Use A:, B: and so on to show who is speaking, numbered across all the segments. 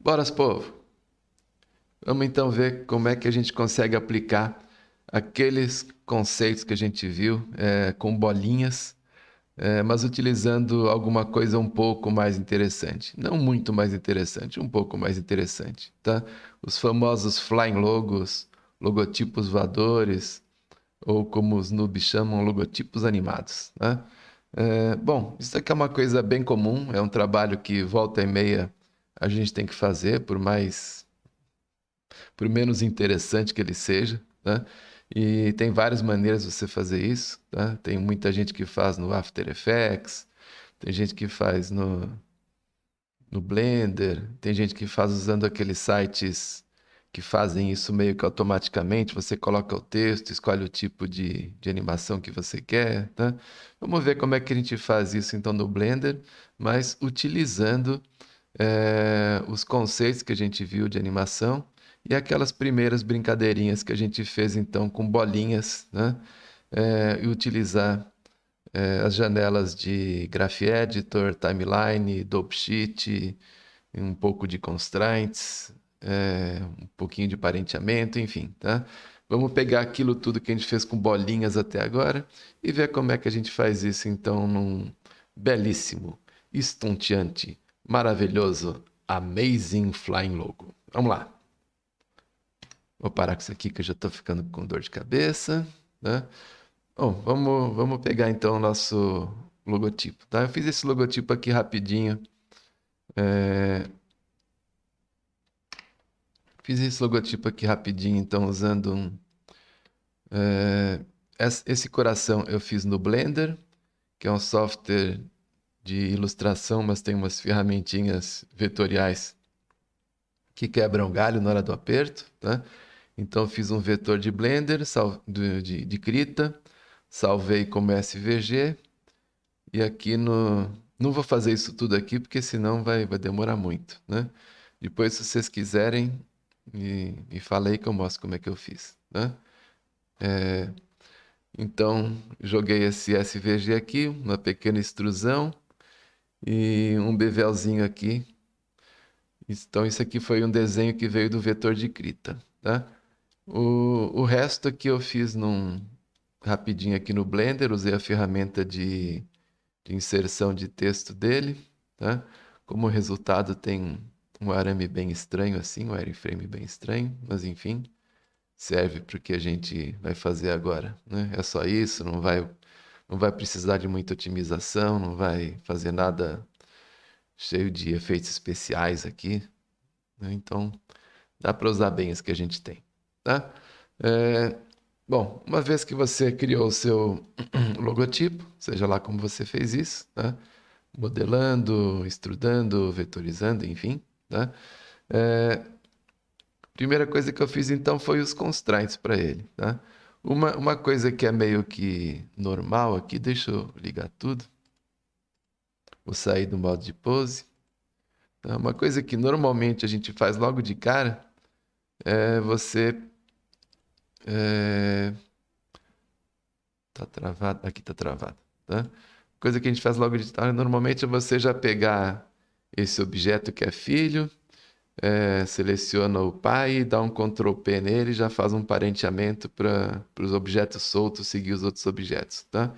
A: Boras, povo! Vamos então ver como é que a gente consegue aplicar aqueles conceitos que a gente viu com bolinhas, mas utilizando alguma coisa um pouco mais interessante. Não muito mais interessante, um pouco mais interessante, tá? Os famosos flying logos, logotipos voadores, ou como os noobs chamam, logotipos animados, né? Bom, isso aqui é uma coisa bem comum, é um trabalho que volta e meia a gente tem que fazer, por menos interessante que ele seja, tá? E tem várias maneiras de você fazer isso, tá? Tem muita gente que faz no After Effects, tem gente que faz no Blender, tem gente que faz usando aqueles sites que fazem isso meio que automaticamente. Você coloca o texto, escolhe o tipo de animação que você quer, tá? Vamos ver como é que a gente faz isso então no Blender, mas utilizando os conceitos que a gente viu de animação e aquelas primeiras brincadeirinhas que a gente fez então com bolinhas, né? E utilizar as janelas de Graph Editor, Timeline, Dopesheet, um pouco de constraints, um pouquinho de parenteamento, enfim, tá? Vamos pegar aquilo tudo que a gente fez com bolinhas até agora e ver como é que a gente faz isso então num belíssimo, estonteante, maravilhoso, amazing flying logo. Vamos lá. Vou parar com isso aqui que eu já estou ficando com dor de cabeça, né? Bom, vamos pegar então o nosso logotipo, tá? Eu fiz esse logotipo aqui rapidinho. Fiz esse logotipo aqui rapidinho, então, usando esse coração eu fiz no Blender, que é um software de ilustração, mas tem umas ferramentinhas vetoriais que quebram galho na hora do aperto, tá? Então, eu fiz um vetor de Blender, de Krita, salvei como SVG, e aqui no... Não vou fazer isso tudo aqui, porque senão vai demorar muito, né? Depois, se vocês quiserem, me fala aí que eu mostro como é que eu fiz, né? Então, joguei esse SVG aqui, uma pequena extrusão e um bevelzinho aqui. Então, isso aqui foi um desenho que veio do vetor de Krita, tá? O resto aqui eu fiz rapidinho aqui no Blender, usei a ferramenta de inserção de texto dele, tá? Como resultado tem um arame bem estranho assim, um wireframe bem estranho, mas enfim, serve para o que a gente vai fazer agora, né? É só isso, não vai precisar de muita otimização, não vai fazer nada cheio de efeitos especiais aqui, né? Então, dá para usar bem os que a gente tem, tá? É, Bom, uma vez que você criou o seu logotipo, seja lá como você fez isso, tá? Modelando, extrudando, vetorizando, enfim, tá? É, Primeira coisa que eu fiz então foi os constraints para ele, tá? Uma coisa que é meio que normal aqui, deixa eu ligar tudo. Vou sair do modo de pose. Tá? Uma coisa que normalmente a gente faz logo de cara é você. É... Tá travado? Aqui tá travado, tá? Coisa que a gente faz logo de cara normalmente é você já pegar esse objeto que é filho, seleciona o pai, dá um Ctrl P nele e já faz um parenteamento para os objetos soltos seguir os outros objetos, tá?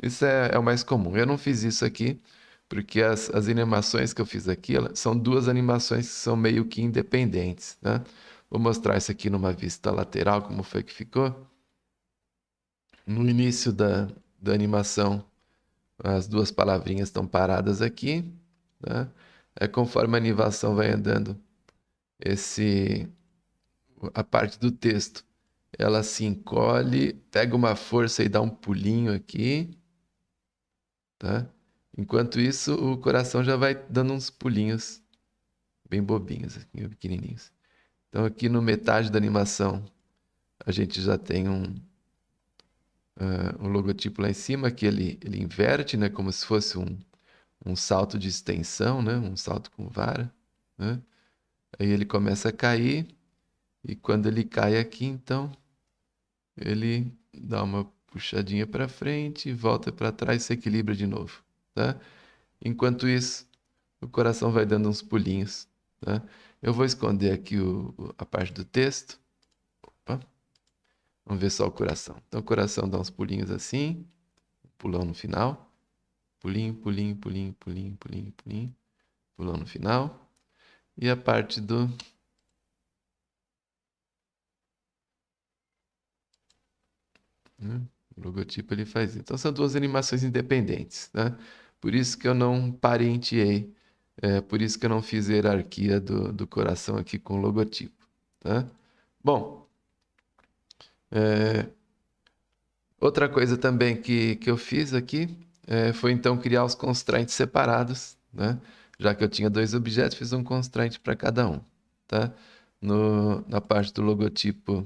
A: Isso é o mais comum. Eu não fiz isso aqui, porque as animações que eu fiz aqui são duas animações que são meio que independentes, né? Vou mostrar isso aqui numa vista lateral, como foi que ficou. No início da animação, as duas palavrinhas estão paradas aqui, né? Conforme a animação vai andando, a parte do texto, ela se encolhe, pega uma força e dá um pulinho aqui, tá? Enquanto isso, o coração já vai dando uns pulinhos bem bobinhos, assim, bem pequenininhos. Então, aqui no metade da animação, a gente já tem um logotipo lá em cima que ele inverte, né? Como se fosse um salto de extensão, né? Um salto com vara, né? Aí ele começa a cair e quando ele cai aqui, então, ele dá uma puxadinha para frente, volta para trás e se equilibra de novo, tá? Enquanto isso, o coração vai dando uns pulinhos. tá? Eu vou esconder aqui a parte do texto. Opa, vamos ver só o coração. Então, o coração dá uns pulinhos assim, pulão no final. Pulinho, pulinho, pulinho, pulinho, pulinho, pulinho. Pulão no final. E a parte do... né? O logotipo ele faz isso. Então, são duas animações independentes, né? Por isso que eu não parenteei. Por isso que eu não fiz a hierarquia do coração aqui com o logotipo, tá? Bom, é, outra coisa também que eu fiz aqui foi então criar os constraints separados, né? Já que eu tinha dois objetos, fiz um constraint para cada um, tá? Na parte do logotipo,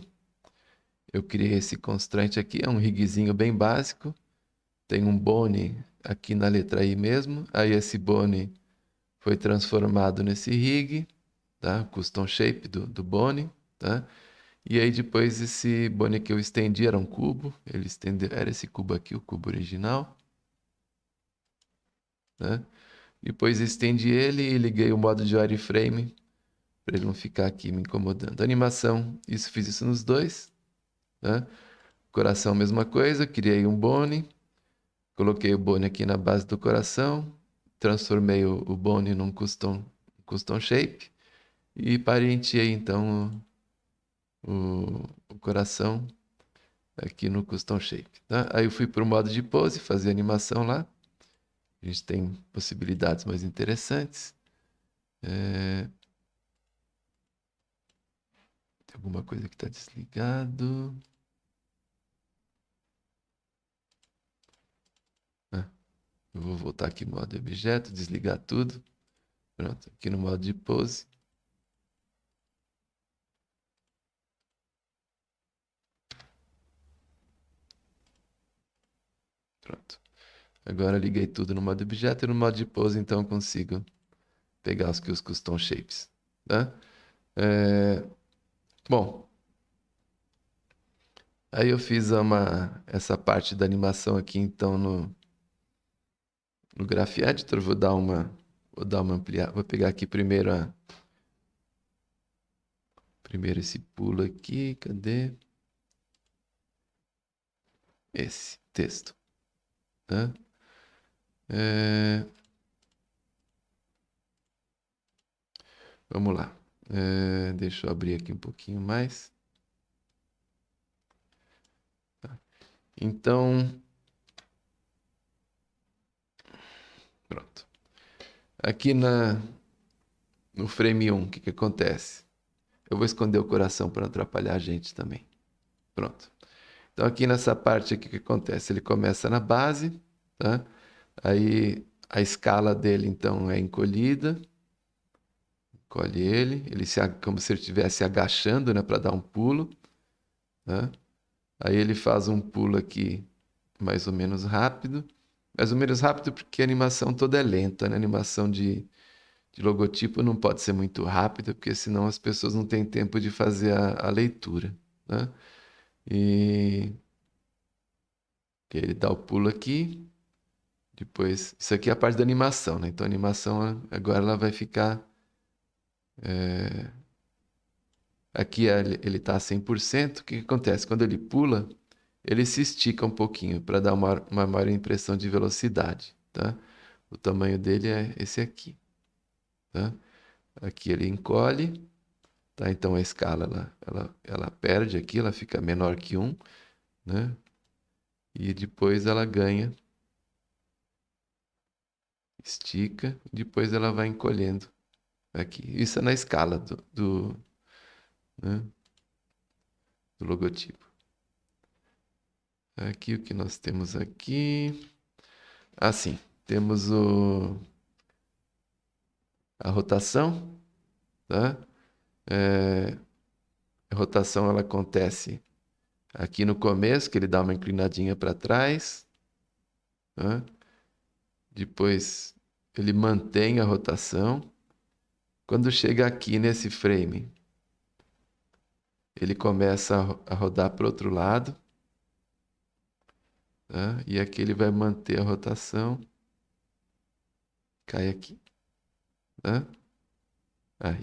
A: eu criei esse constraint aqui, é um rigzinho bem básico. Tem um bone aqui na letra I mesmo. Aí esse bone foi transformado nesse rig, tá? Custom shape do bone, tá? E aí depois esse bone que eu estendi era um cubo, ele estendeu, era esse cubo aqui, o cubo original, né? Depois estendi ele e liguei o modo de wireframe para ele não ficar aqui me incomodando. Animação, fiz isso nos dois, né? Coração, mesma coisa, criei um bone, coloquei o bone aqui na base do coração, transformei o bone num custom shape e parenteei então o coração aqui no Custom Shape, tá? Aí eu fui para o modo de pose, fazer animação lá. A gente tem possibilidades mais interessantes. Tem alguma coisa que está desligado. Ah, eu vou voltar aqui no modo objeto, desligar tudo. Pronto, aqui no modo de pose. Pronto. Agora liguei tudo no modo objeto e no modo de pose, então eu consigo pegar os custom shapes, tá? É, Bom, aí eu fiz essa parte da animação aqui, então, no Graph Editor. Vou dar uma ampliada. Vou pegar aqui primeiro esse pulo aqui. Cadê? Esse texto, tá? É, Vamos lá. Deixa eu abrir aqui um pouquinho mais. Tá. Então, pronto. Aqui no frame 1, o que acontece? Eu vou esconder o coração para não atrapalhar a gente também. Pronto. Então, aqui nessa parte aqui, o que acontece? Ele começa na base, tá? Aí a escala dele, então, é encolhida. Encolhe como se ele estivesse agachando, né, para dar um pulo, né? Aí ele faz um pulo aqui mais ou menos rápido. Mais ou menos rápido porque a animação toda é lenta, né? A animação de logotipo não pode ser muito rápida, porque senão as pessoas não têm tempo de fazer a leitura, né? E ele dá o pulo aqui. Depois, isso aqui é a parte da animação, né? Então a animação agora ela vai ficar. Aqui ele está a 100%. O que que acontece? Quando ele pula, ele se estica um pouquinho para dar uma maior impressão de velocidade, tá? O tamanho dele é esse aqui, tá? Aqui ele encolhe, tá? Então a escala ela perde aqui, ela fica menor que 1, né? E depois ela ganha, estica, depois ela vai encolhendo aqui. Isso é na escala né, do logotipo. Aqui o que nós temos aqui? Assim, temos a rotação, tá? É, a rotação ela acontece aqui no começo, que ele dá uma inclinadinha para trás, tá? Depois ele mantém a rotação. Quando chega aqui nesse frame, ele começa a rodar para o outro lado, tá? E aqui ele vai manter a rotação, cai aqui, tá?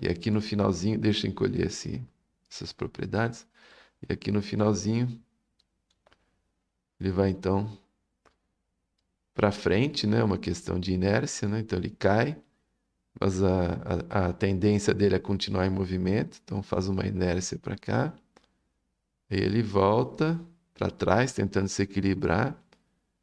A: E aqui no finalzinho, deixa eu encolher essas propriedades. E aqui no finalzinho, ele vai então para frente, né? Uma questão de inércia, né? Então ele cai, mas a tendência dele é continuar em movimento, então faz uma inércia para cá. Aí ele volta para trás, tentando se equilibrar.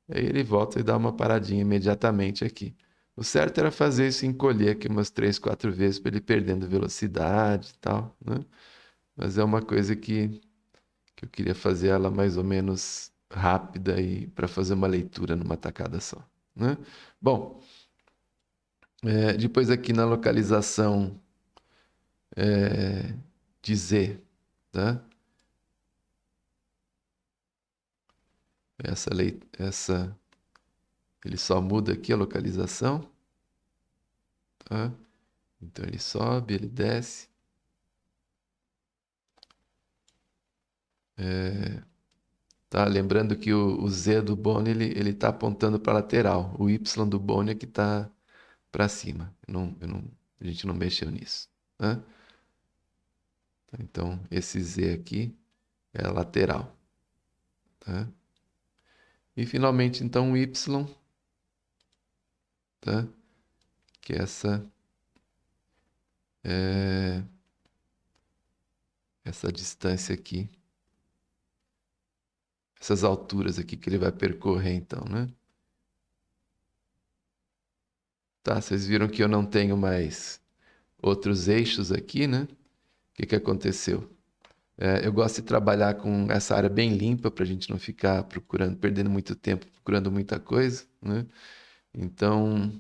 A: Aí ele volta e dá uma paradinha imediatamente aqui. O certo era fazer isso encolher aqui umas 3, 4 vezes para ele ir perdendo velocidade e tal, né? Mas é uma coisa que eu queria fazer ela mais ou menos rápida e para fazer uma leitura numa tacada só, né? Bom, depois aqui na localização de Z, tá? Essa ele só muda aqui a localização, tá? Então ele sobe, ele desce. Tá? Lembrando que o Z do Boni ele tá apontando para a lateral. O Y do Boni é que está para cima. A gente não mexeu nisso, né? Então esse Z aqui é a lateral, tá? E finalmente então o Y, tá? Que é é, essa distância aqui, essas alturas aqui que ele vai percorrer então, né? Tá, vocês viram que eu não tenho mais outros eixos aqui, né? O que que aconteceu? Eu gosto de trabalhar com essa área bem limpa para a gente não ficar procurando, perdendo muito tempo procurando muita coisa, né? Então,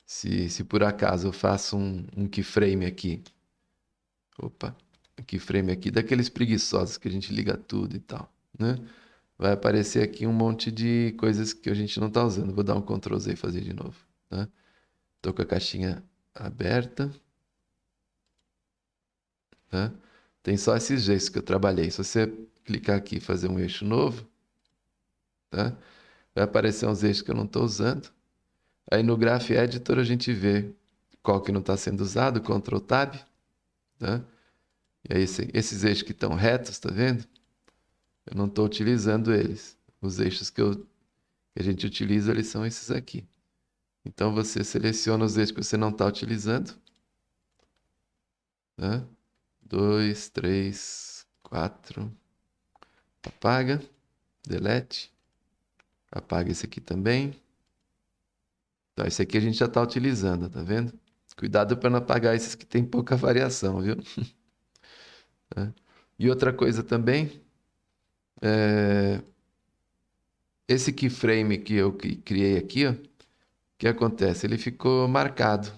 A: se por acaso eu faço um keyframe aqui, um keyframe aqui daqueles preguiçosos que a gente liga tudo e tal, né? Vai aparecer aqui um monte de coisas que a gente não está usando. Vou dar um Ctrl Z e fazer de novo, tá? Tô com a caixinha aberta, tá? Tem só esses eixos que eu trabalhei. Se você clicar aqui e fazer um eixo novo, tá? Vai aparecer uns eixos que eu não estou usando. Aí no Graph Editor a gente vê qual que não está sendo usado, Ctrl Tab, tá? E aí esses eixos que estão retos, tá vendo? Eu não estou utilizando eles. Os eixos que a gente utiliza, eles são esses aqui. Então você seleciona os eixos que você não está utilizando, tá? 2, 3, 4. Apaga, delete. Apaga esse aqui também. Então, esse aqui a gente já está utilizando, tá vendo? Cuidado para não apagar esses que tem pouca variação, viu? Tá? E outra coisa também, é, esse keyframe que eu criei aqui, ó, o que acontece? Ele ficou marcado.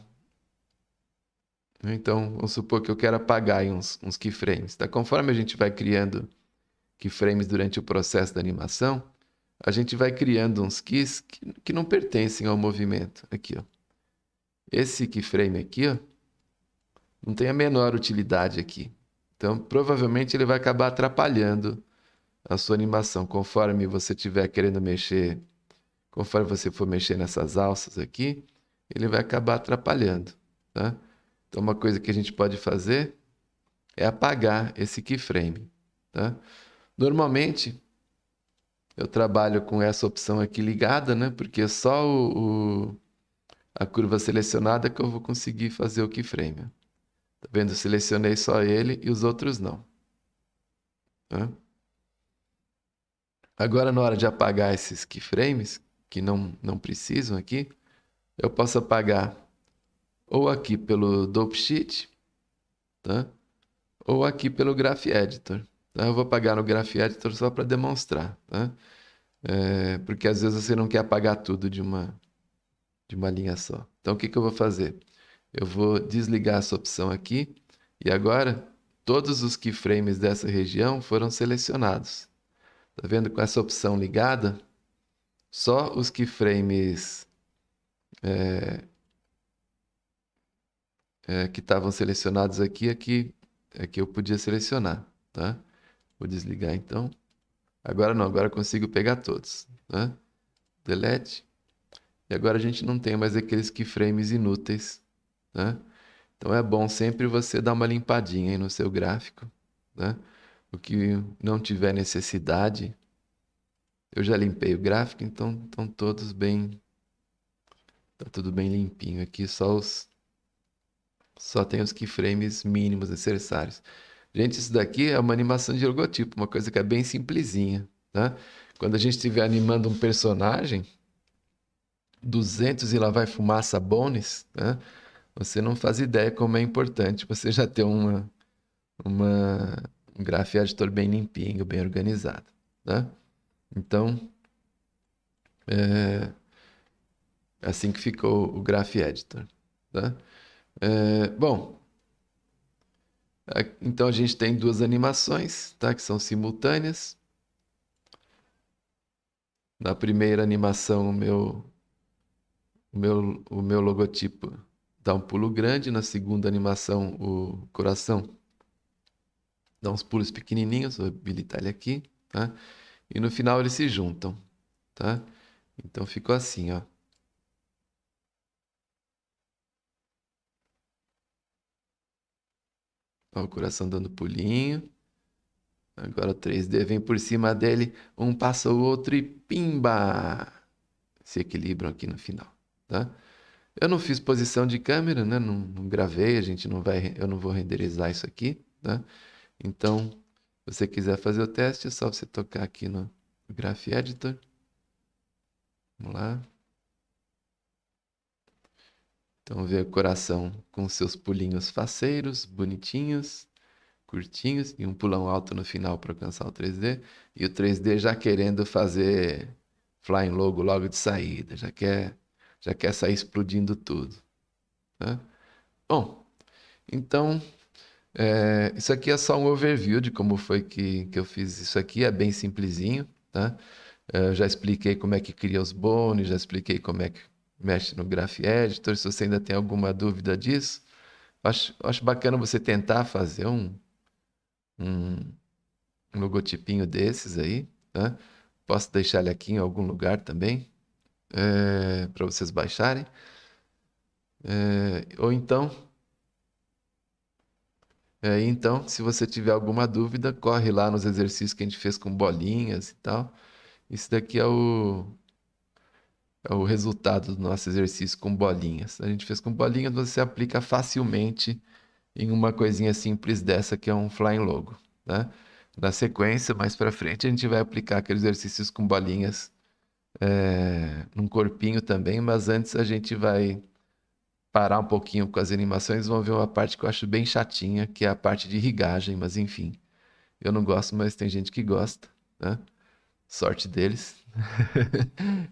A: Então, vamos supor que eu quero apagar aí uns keyframes. Tá? Conforme a gente vai criando keyframes durante o processo da animação, a gente vai criando uns keys que não pertencem ao movimento. Aqui, ó. Esse keyframe aqui, ó, não tem a menor utilidade aqui. Então, provavelmente ele vai acabar atrapalhando a sua animação. Conforme você estiver querendo mexer, conforme você for mexer nessas alças aqui, ele vai acabar atrapalhando, tá? Então, uma coisa que a gente pode fazer é apagar esse keyframe, tá? Normalmente, eu trabalho com essa opção aqui ligada, né? Porque é só a curva selecionada que eu vou conseguir fazer o keyframe. Tá vendo? Eu selecionei só ele e os outros não, tá? Agora, na hora de apagar esses keyframes, que não precisam aqui, eu posso apagar ou aqui pelo Dope Sheet, tá? Ou aqui pelo Graph Editor. Tá? Eu vou apagar no Graph Editor só para demonstrar, tá? Porque às vezes você não quer apagar tudo de uma linha só. Então, o que que eu vou fazer? Eu vou desligar essa opção aqui e agora todos os keyframes dessa região foram selecionados. Tá vendo? Com essa opção ligada, só os keyframes que estavam selecionados aqui é que eu podia selecionar, tá? Vou desligar então. Agora não, agora eu consigo pegar todos, tá? Delete. E agora a gente não tem mais aqueles keyframes inúteis, né? Então é bom sempre você dar uma limpadinha aí no seu gráfico, né? O que não tiver necessidade, eu já limpei o gráfico, então estão todos bem, tá tudo bem limpinho aqui, só tem os keyframes mínimos necessários. Gente, isso daqui é uma animação de logotipo, uma coisa que é bem simplesinha, tá? Quando a gente estiver animando um personagem, 200 e lá vai fumaça bones, né? Você não faz ideia como é importante você já ter uma, um graph editor bem limpinho, bem organizado, né? Então, é assim que ficou o graph editor, tá? Bom, então a gente tem duas animações, tá? Que são simultâneas. Na primeira animação, o meu logotipo dá um pulo grande. Na segunda animação, o coração dá uns pulos pequenininhos. Vou habilitar ele aqui, tá? E no final eles se juntam, tá? Então ficou assim, ó. Ó, o coração dando pulinho. Agora o 3D vem por cima dele, um passa o outro e pimba! Se equilibram aqui no final, tá? Eu não fiz posição de câmera, né? Não gravei, a gente não vai, eu não vou renderizar isso aqui, tá? Então, se você quiser fazer o teste, é só você tocar aqui no Graph Editor. Vamos lá. Então, vê o coração com seus pulinhos faceiros, bonitinhos, curtinhos, e um pulão alto no final para alcançar o 3D. E o 3D já querendo fazer Flying Logo logo de saída, já quer sair explodindo tudo, tá? Bom, então, isso aqui é só um overview de como foi que eu fiz isso aqui. É bem simplesinho, tá? Eu já expliquei como é que cria os bones, já expliquei como é que mexe no Graph Editor. Se você ainda tem alguma dúvida disso, acho bacana você tentar fazer um logotipinho desses aí, tá? Posso deixar ele aqui em algum lugar também, para vocês baixarem. Ou então, se você tiver alguma dúvida, corre lá nos exercícios que a gente fez com bolinhas e tal. Isso daqui é o resultado do nosso exercício com bolinhas. A gente fez com bolinhas, você aplica facilmente em uma coisinha simples dessa que é um Flying Logo, né? Na sequência, mais para frente, a gente vai aplicar aqueles exercícios com bolinhas num corpinho também, mas antes a gente vai parar um pouquinho com as animações. Vamos ver uma parte que eu acho bem chatinha, que é a parte de irrigagem, mas enfim, eu não gosto, mas tem gente que gosta, né? Sorte deles.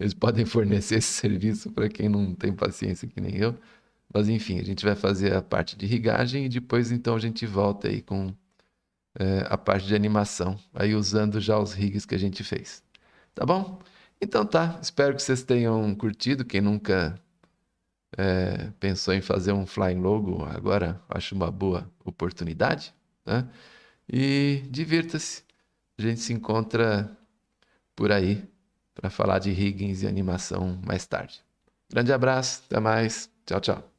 A: Eles podem fornecer esse serviço para quem não tem paciência que nem eu. Mas enfim, a gente vai fazer a parte de irrigagem e depois então a gente volta aí com a parte de animação, aí usando já os rigs que a gente fez. Tá bom? Então tá, espero que vocês tenham curtido. Quem nunca pensou em fazer um Flying Logo, agora acho uma boa oportunidade, né? E divirta-se. A gente se encontra por aí para falar de riggings e animação mais tarde. Grande abraço, até mais. Tchau, tchau.